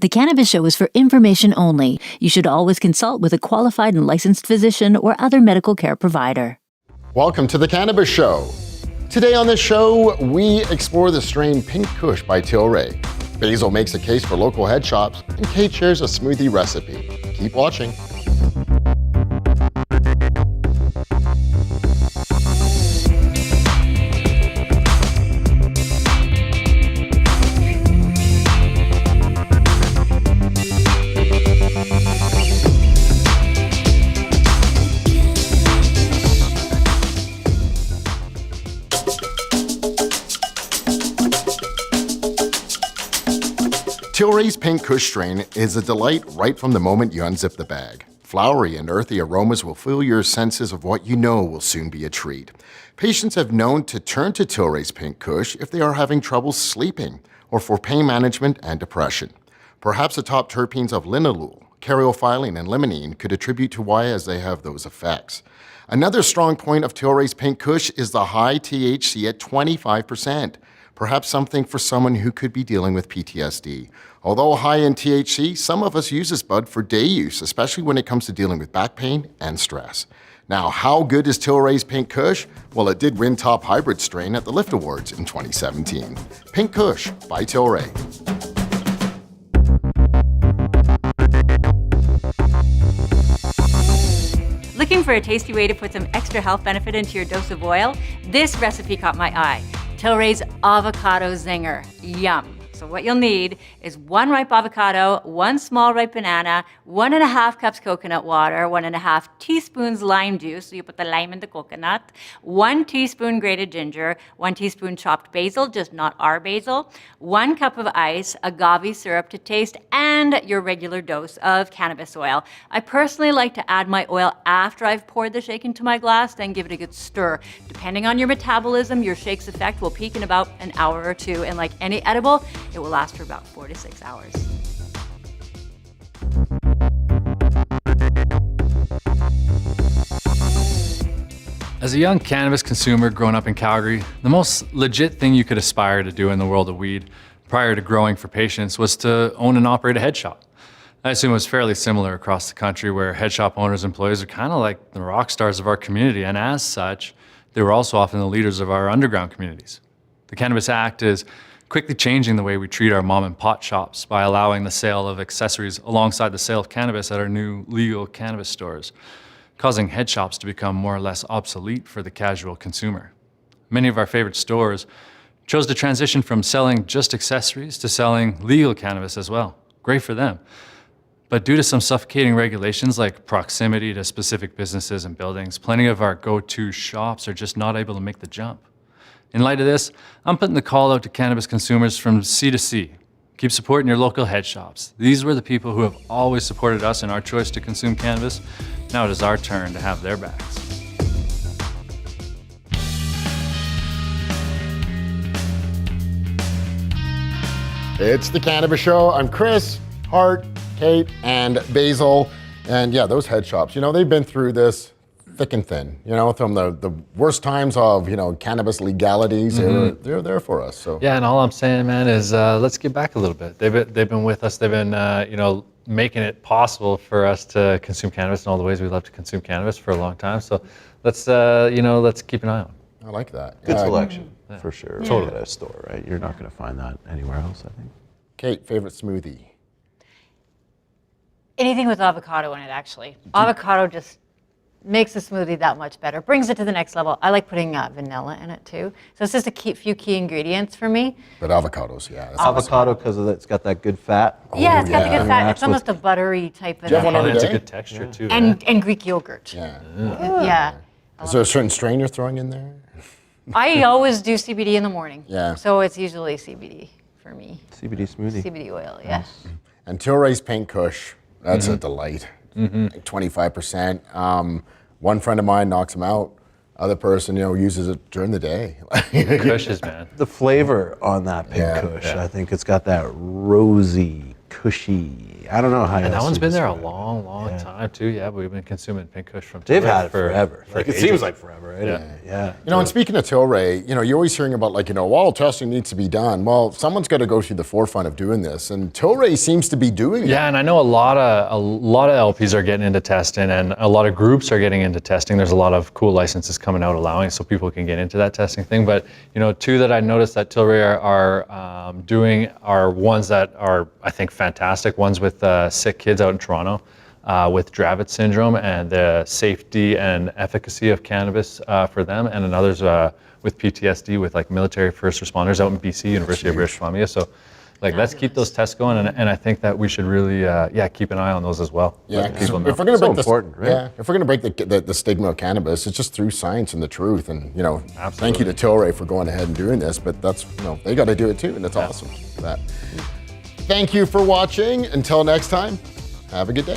The Cannabis Show is for information only. You should always consult with a qualified and licensed physician or other medical care provider. Welcome to The Cannabis Show. Today on this show, we explore the strain Pink Kush by Tilray. Basil makes a case for local head shops, and Kate shares a smoothie recipe. Keep watching. Tilray's Pink Kush strain is a delight right from the moment you unzip the bag. Flowery and earthy aromas will fill your senses of what you know will soon be a treat. Patients have known to turn to Tilray's Pink Kush if they are having trouble sleeping or for pain management and depression. Perhaps the top terpenes of linalool, caryophyllene, and limonene could attribute to why, as they have those effects. Another strong point of Tilray's Pink Kush is the high THC at 25%. Perhaps something for someone who could be dealing with PTSD. Although high in THC, some of us use this bud for day use, especially when it comes to dealing with back pain and stress. Now, how good is Tilray's Pink Kush? Well, it did win Top Hybrid Strain at the Lift Awards in 2017. Pink Kush by Tilray. Looking for a tasty way to put some extra health benefit into your dose of oil? This recipe caught my eye. Tilray's Avocado Zinger. Yum. So what you'll need is 1 ripe avocado, 1 small ripe banana, 1.5 cups coconut water, 1.5 teaspoons lime juice, so you put the lime in the coconut, 1 teaspoon grated ginger, 1 teaspoon chopped basil, just not our basil, 1 cup of ice, agave syrup to taste, and your regular dose of cannabis oil. I personally like to add my oil after I've poured the shake into my glass, then give it a good stir. Depending on your metabolism, your shake's effect will peak in about an hour or two, and like any edible, it will last for about 4 to 6 hours. As a young cannabis consumer growing up in Calgary, the most legit thing you could aspire to do in the world of weed prior to growing for patients was to own and operate a head shop. I assume it was fairly similar across the country where head shop owners and employees are kind of like the rock stars of our community, and as such, they were also often the leaders of our underground communities. The Cannabis Act is quickly changing the way we treat our mom and pop shops by allowing the sale of accessories alongside the sale of cannabis at our new legal cannabis stores, causing head shops to become more or less obsolete for the casual consumer. Many of our favorite stores chose to transition from selling just accessories to selling legal cannabis as well. Great for them. But due to some suffocating regulations like proximity to specific businesses and buildings, plenty of our go-to shops are just not able to make the jump. In light of this, I'm putting the call out to cannabis consumers from C to C. Keep supporting your local head shops. These were the people who have always supported us in our choice to consume cannabis. Now it is our turn to have their backs. It's The Cannabis Show. I'm Chris, Hart, Kate, and Basil. And yeah, those head shops, you know, they've been through this thick and thin, you know, from the worst times of, you know, cannabis legalities. They're there for us. So yeah, and all I'm saying, man, is let's give back a little bit. They've been with us. They've been you know, making it possible for us to consume cannabis in all the ways we love to consume cannabis for a long time. So let's you know, let's keep an eye on. I like that. Good selection, for sure. Yeah. Totally at a store, right? You're not going to find that anywhere else, I think. Kate, favorite smoothie? Anything with avocado in it, actually. Avocado just makes the smoothie that much better, brings it to the next level. I like putting vanilla in it too. So it's just a few key ingredients for me. But avocados, yeah. That's Avocado, because it's got that good fat. Yeah, it's got the yeah. good fat. It's almost a buttery type of Do you have one every It's a day? good texture too. and Greek yogurt. Yeah. Yeah. Is there a certain strain you're throwing in there? I always do CBD in the morning. Yeah. So it's usually CBD for me. CBD smoothie. CBD oil, yeah. And Tilray's Pink Kush, that's a delight. Like 25%. One friend of mine knocks them out. Other person, you know, uses it during the day. Kushes, man. The flavor on that Pink Kush, I think it's got that rosy Cushy. I don't know how. And that else one's you been there a describe it. long time too. Yeah, we've been consuming Pink Kush from They've Tilray had it forever. Like it ages. seems like forever, right? Yeah. Yeah. You know, and speaking of Tilray, you know, you're always hearing about, like, you know, well, testing needs to be done. Well, someone's got to go through the forefront of doing this, and Tilray seems to be doing it. Yeah, and I know a lot of LPs are getting into testing, and a lot of groups are getting into testing. There's a lot of cool licenses coming out allowing, so people can get into that testing thing. But you know, two that I noticed that Tilray are doing are ones that are, I think, fantastic. One's with sick kids out in Toronto with Dravet syndrome and the safety and efficacy of cannabis for them, and another's with PTSD with like military first responders out in BC, University of British Columbia. So like, let's keep those tests going, and I think that we should really, keep an eye on those as well. Yeah, Let people know. if we're going to break important, right? yeah, if we're going to break the stigma of cannabis, it's just through science and the truth. And you know, Absolutely. thank you to Tilray for going ahead and doing this. But that's, you know, they got to do it too, and that's awesome. That. Thank you for watching. Until next time, have a good day.